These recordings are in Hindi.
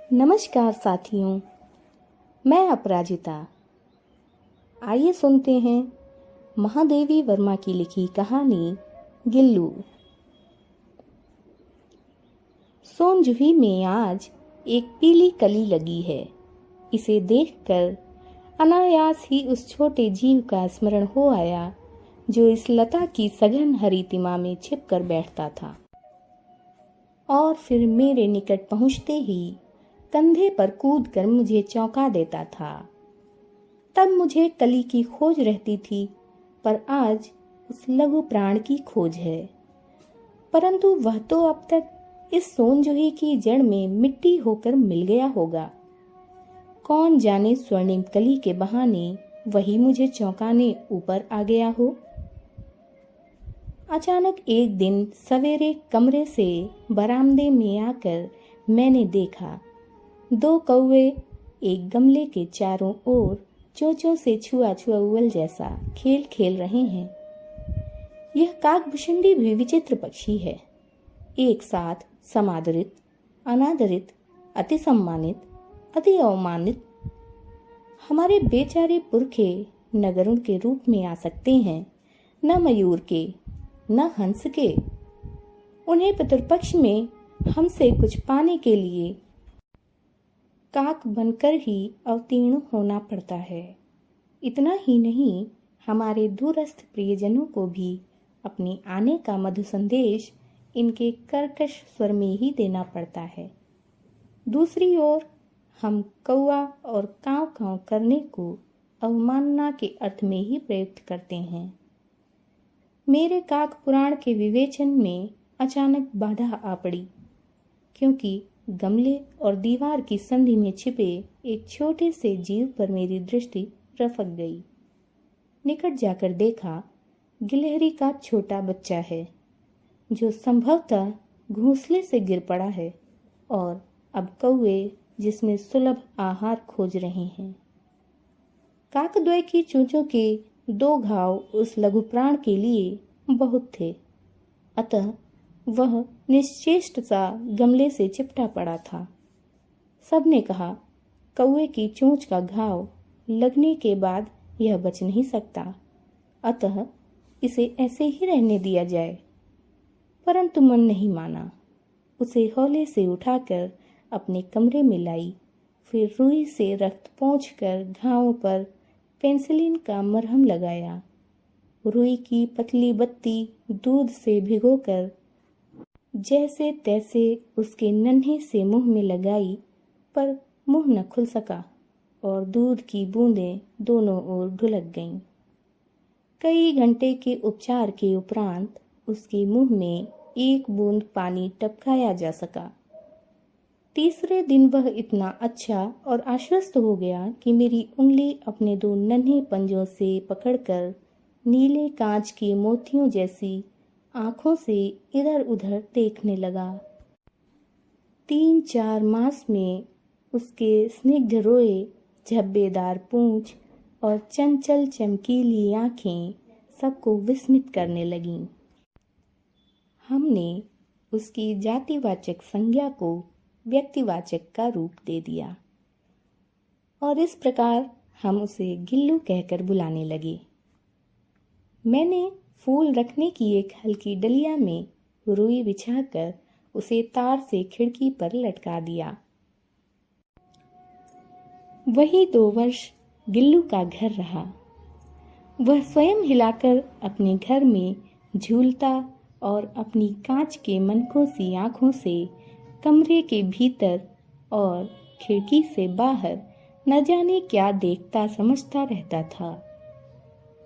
नमस्कार साथियों, मैं अपराजिता। आइए सुनते हैं महादेवी वर्मा की लिखी कहानी गिल्लू। सोनजूही में आज एक पीली कली लगी है। इसे देखकर अनायास ही उस छोटे जीव का स्मरण हो आया जो इस लता की सघन हरी तिमा में छिपकर बैठता था और फिर मेरे निकट पहुंचते ही कंधे पर कूदकर मुझे चौंका देता था। तब मुझे कली की खोज रहती थी, पर आज उस लघु प्राण की खोज है। परंतु वह तो अब तक इस सोनजूही की जड़ में मिट्टी होकर मिल गया होगा। कौन जाने स्वर्णिम कली के बहाने वही मुझे चौंकाने ऊपर आ गया हो। अचानक एक दिन सवेरे कमरे से बरामदे में आकर मैंने देखा, दो कौवे एक गमले के चारों ओर चोंचों से छुआ जैसा खेल खेल रहे हैं। यह काकभुशुंडी भी विचित्र पक्षी है। एक साथ समादरित, अनादरित, अति सम्मानित, अति अवमानित। हमारे बेचारे पुरखे न गरुड़ के रूप में आ सकते हैं, न मयूर के, न हंस के। उन्हें पितृपक्ष में हमसे कुछ पाने के लिए काक बनकर ही अवतीर्ण होना पड़ता है। इतना ही नहीं, हमारे दूरस्थ प्रियजनों को भी अपने आने का मधुर संदेश इनके कर्कश स्वर में ही देना पड़ता है। दूसरी ओर हम कौआ और कांव कांव करने को अवमानना के अर्थ में ही प्रयुक्त करते हैं। मेरे काक पुराण के विवेचन में अचानक बाधा आ पड़ी, क्योंकि गमले और दीवार की संधि में छिपे एक छोटे से जीव पर मेरी दृष्टि रफक गई। निकट जाकर देखा, गिलहरी का छोटा बच्चा है जो संभवतः घोंसले से गिर पड़ा है और अब कौवे जिसमें सुलभ आहार खोज रहे हैं। काकद्वय की चोंचों के दो घाव उस लघु प्राण के लिए बहुत थे, अतः वह निश्चेष्ट सा गमले से चिपटा पड़ा था। सबने कहा, कौवे की चोंच का घाव लगने के बाद यह बच नहीं सकता, अतः इसे ऐसे ही रहने दिया जाए। परंतु मन नहीं माना। उसे हौले से उठाकर अपने कमरे में लाई, फिर रुई से रक्त पोंछकर घावों पर पेंसिलिन का मरहम लगाया। रुई की पतली बत्ती दूध से भिगोकर जैसे तैसे उसके नन्हे से मुंह में लगाई, पर मुंह न खुल सका और दूध की बूंदें दोनों ओर ढुलक गईं। कई घंटे के उपचार के उपरांत उसके मुंह में एक बूंद पानी टपकाया जा सका। तीसरे दिन वह इतना अच्छा और आश्वस्त हो गया कि मेरी उंगली अपने दो नन्हे पंजों से पकड़कर नीले कांच के मोतियों जैसी आंखों से इधर उधर देखने लगा। 3-4 मास में उसके स्निग्ध रोए, झब्बेदार पूंछ और चंचल चमकीली आंखें सबको विस्मित करने लगीं। हमने उसकी जातिवाचक संज्ञा को व्यक्तिवाचक का रूप दे दिया और इस प्रकार हम उसे गिल्लू कहकर बुलाने लगे। मैंने फूल रखने की एक हल्की डलिया में रुई बिछाकर उसे तार से खिड़की पर लटका दिया। वही 2 वर्ष गिल्लू का घर रहा। वह स्वयं हिलाकर अपने घर में झूलता और अपनी कांच के मनकों सी आंखों से कमरे के भीतर और खिड़की से बाहर न जाने क्या देखता समझता रहता था।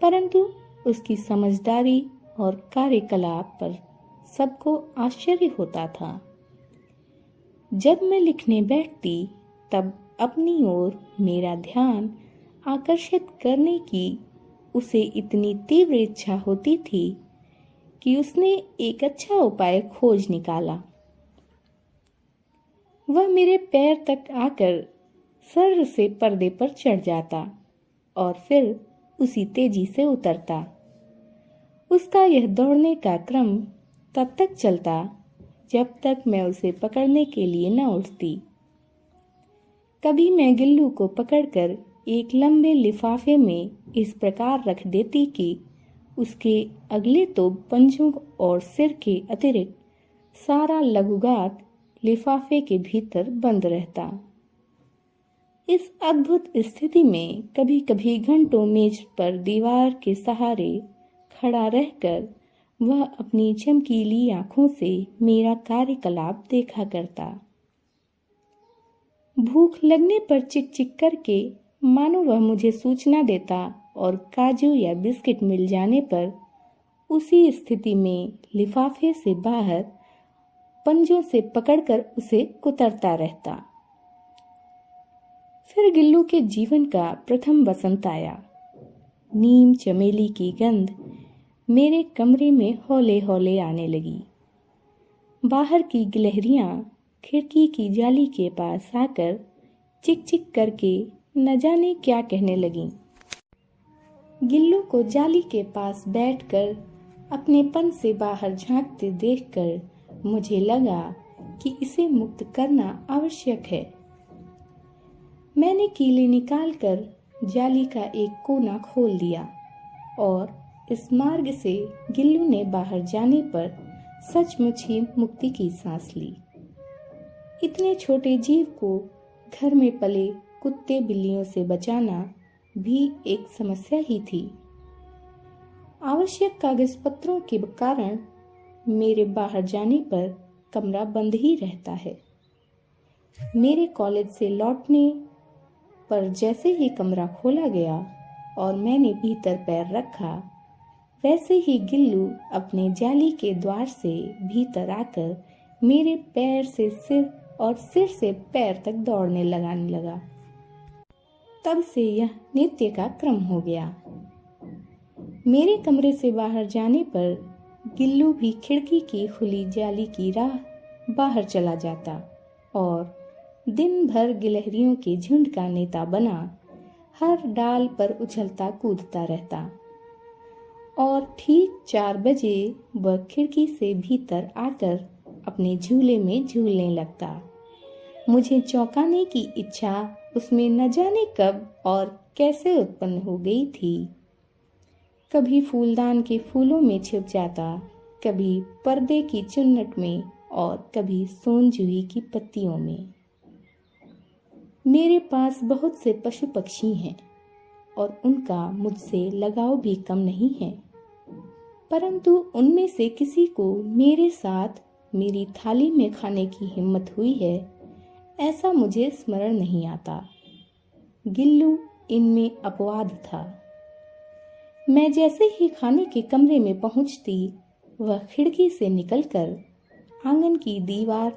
परंतु उसकी समझदारी और कार्यकलाप पर सबको आश्चर्य होता था। जब मैं लिखने बैठती, तब अपनी ओर मेरा ध्यान आकर्षित करने की उसे इतनी तीव्र इच्छा होती थी कि उसने एक अच्छा उपाय खोज निकाला। वह मेरे पैर तक आकर सर से पर्दे पर चढ़ जाता और फिर उसी तेजी से उतरता। उसका यह दौड़ने का क्रम तब तक चलता जब तक मैं उसे पकड़ने के लिए न उठती। कभी मैं गिल्लू को पकड़कर एक लंबे लिफाफे में इस प्रकार रख देती कि उसके अगले तो पंजों और सिर के अतिरिक्त सारा लघुगात लिफाफे के भीतर बंद रहता। इस अद्भुत स्थिति में कभी कभी घंटों मेज पर दीवार के सहारे खड़ा रहकर वह अपनी चमकीली आंखों से मेरा कार्यकलाप देखा करता। भूख लगने पर चिक चिक करके मानो वह मुझे सूचना देता और काजू या बिस्किट मिल जाने पर उसी स्थिति में लिफाफे से बाहर पंजों से पकड़कर उसे कुतरता रहता। फिर गिल्लू के जीवन का प्रथम वसंत आया। नीम चमेली की गंध मेरे कमरे में हौले हौले आने लगी। बाहर की गिलहरियां खिड़की की जाली के पास आकर चिक चिक करके न जाने क्या कहने लगीं। गिल्लू को जाली के पास बैठकर अपनेपन से बाहर झांकते देखकर मुझे लगा कि इसे मुक्त करना आवश्यक है। मैंने कीली निकालकर जाली का एक कोना खोल दिया और इस मार्ग से गिल्लू ने बाहर जाने पर सचमुच ही मुक्ति की सांस ली। इतने छोटे जीव को घर में पले कुत्ते बिल्लियों से बचाना भी एक समस्या ही थी। आवश्यक कागज पत्रों के कारण मेरे बाहर जाने पर कमरा बंद ही रहता है। मेरे कॉलेज से लौटने पर जैसे ही कमरा खोला गया और मैंने भीतर पैर रखा, वैसे ही गिल्लू अपने जाली के द्वार से भीतर आकर मेरे पैर से सिर और सिर से पैर तक दौड़ने लगाने लगा। तब से यह नित्य का क्रम हो गया। मेरे कमरे से बाहर जाने पर गिल्लू भी खिड़की की खुली जाली की राह बाहर चला जाता और दिन भर गिलहरियों के झुंड का नेता बना हर डाल पर उछलता कूदता रहता और ठीक 4 बजे वह खिड़की से भीतर आकर अपने झूले में झूलने लगता। मुझे चौंकाने की इच्छा उसमें न जाने कब और कैसे उत्पन्न हो गई थी। कभी फूलदान के फूलों में छिप जाता, कभी पर्दे की चुन्नट में और कभी सोन जूही की पत्तियों में। मेरे पास बहुत से पशु पक्षी हैं और उनका मुझसे लगाव भी कम नहीं है, परंतु उनमें से किसी को मेरे साथ मेरी थाली में खाने की हिम्मत हुई है, ऐसा मुझे स्मरण नहीं आता। गिल्लू इनमें अपवाद था। मैं जैसे ही खाने के कमरे में पहुंचती, वह खिड़की से निकलकर आंगन की दीवार,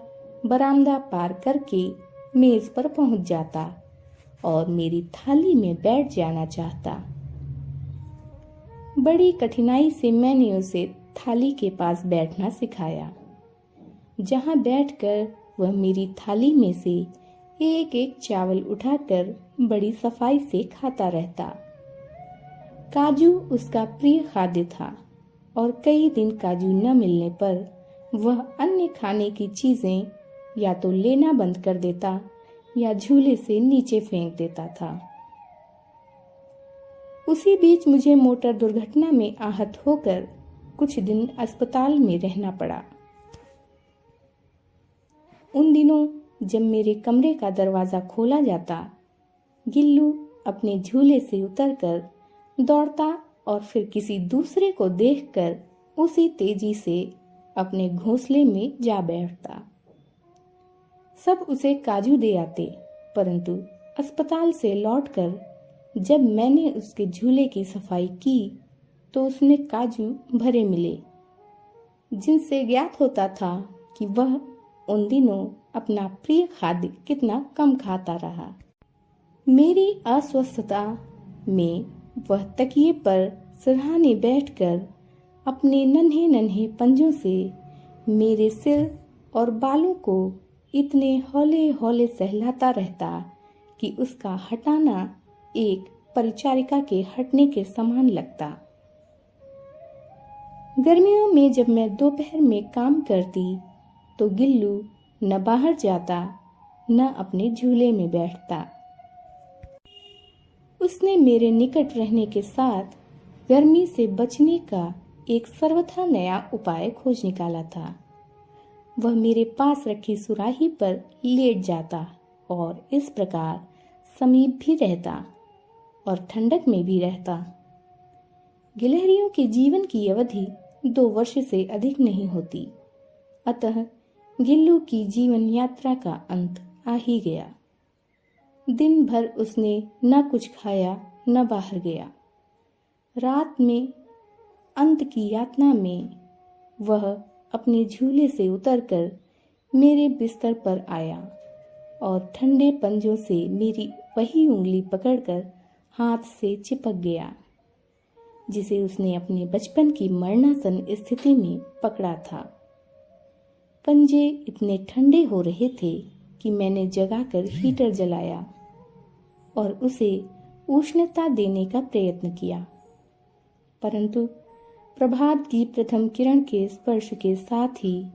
बरामदा पार करके मेज पर पहुंच जाता और मेरी थाली में बैठ जाना चाहता। बड़ी कठिनाई से मैंने उसे थाली के पास बैठना सिखाया, जहां बैठकर वह मेरी थाली में से एक एक चावल उठाकर बड़ी सफाई से खाता रहता। काजू उसका प्रिय खाद्य था और कई दिन काजू न मिलने पर वह अन्य खाने की चीजें या तो लेना बंद कर देता या झूले से नीचे फेंक देता था। उसी बीच मुझे मोटर दुर्घटना में आहत होकर कुछ दिन अस्पताल में रहना पड़ा। उन दिनों जब मेरे कमरे का दरवाजा खोला जाता, गिल्लू अपने झूले से उतरकर दौड़ता और फिर किसी दूसरे को देखकर उसी तेजी से अपने घोंसले में जा बैठता। सब उसे काजू दे आते, परंतु अस्पताल से लौटकर जब मैंने उसके झूले की सफाई की तो उसमें काजू भरे मिले, जिनसे ज्ञात होता था कि वह उन दिनों अपना प्रिय खाद्य कितना कम खाता रहा। मेरी अस्वस्थता में वह तकिए पर सिरहाने बैठकर अपने नन्हे नन्हे पंजों से मेरे सिर और बालों को इतने हौले हौले सहलाता रहता कि उसका हटाना एक परिचारिका के हटने के समान लगता। गर्मियों में जब मैं दोपहर में काम करती तो गिल्लू न बाहर जाता न अपने झूले में बैठता। उसने मेरे निकट रहने के साथ गर्मी से बचने का एक सर्वथा नया उपाय खोज निकाला था। वह मेरे पास रखी सुराही पर लेट जाता और इस प्रकार समीप भी रहता और ठंडक में भी रहता। गिलहरियों के जीवन की अवधि 2 वर्ष से अधिक नहीं होती, अतः गिल्लू की जीवन यात्रा का अंत आ ही गया। दिन भर उसने न कुछ खाया न बाहर गया। रात में अंत की यातना में वह अपने झूले से उतरकर मेरे बिस्तर पर आया और ठंडे पंजों से मेरी वही उंगली पकड़कर हाथ से चिपक गया जिसे उसने अपने बचपन की मरणासन स्थिति में पकड़ा था। पंजे इतने ठंडे हो रहे थे कि मैंने जगाकर हीटर जलाया और उसे उष्णता देने का प्रयत्न किया, परंतु प्रभात की प्रथम किरण के स्पर्श के साथ ही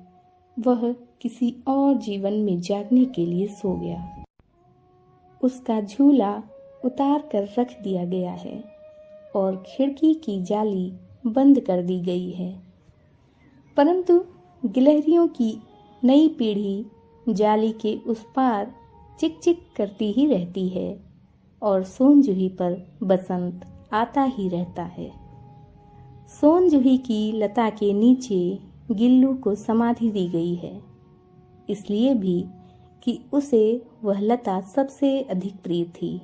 वह किसी और जीवन में जागने के लिए सो गया। उसका झूला उतार कर रख दिया गया है और खिड़की की जाली बंद कर दी गई है, परंतु गिलहरियों की नई पीढ़ी जाली के उस पार चिक चिक करती ही रहती है और सोनजूही पर बसंत आता ही रहता है। सोनजूही की लता के नीचे गिल्लू को समाधि दी गई है, इसलिए भी कि उसे वह लता सबसे अधिक प्रिय थी,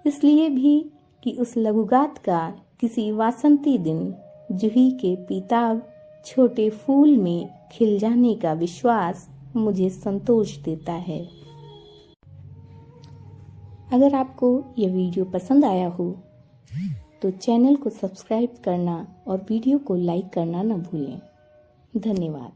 इसलिए भी कि उस लघुगात का किसी वासंती दिन जूही के पीताभ छोटे फूल में खिल जाने का विश्वास मुझे संतोष देता है। अगर आपको यह वीडियो पसंद आया हो तो चैनल को सब्सक्राइब करना और वीडियो को लाइक करना न भूलें। धन्यवाद।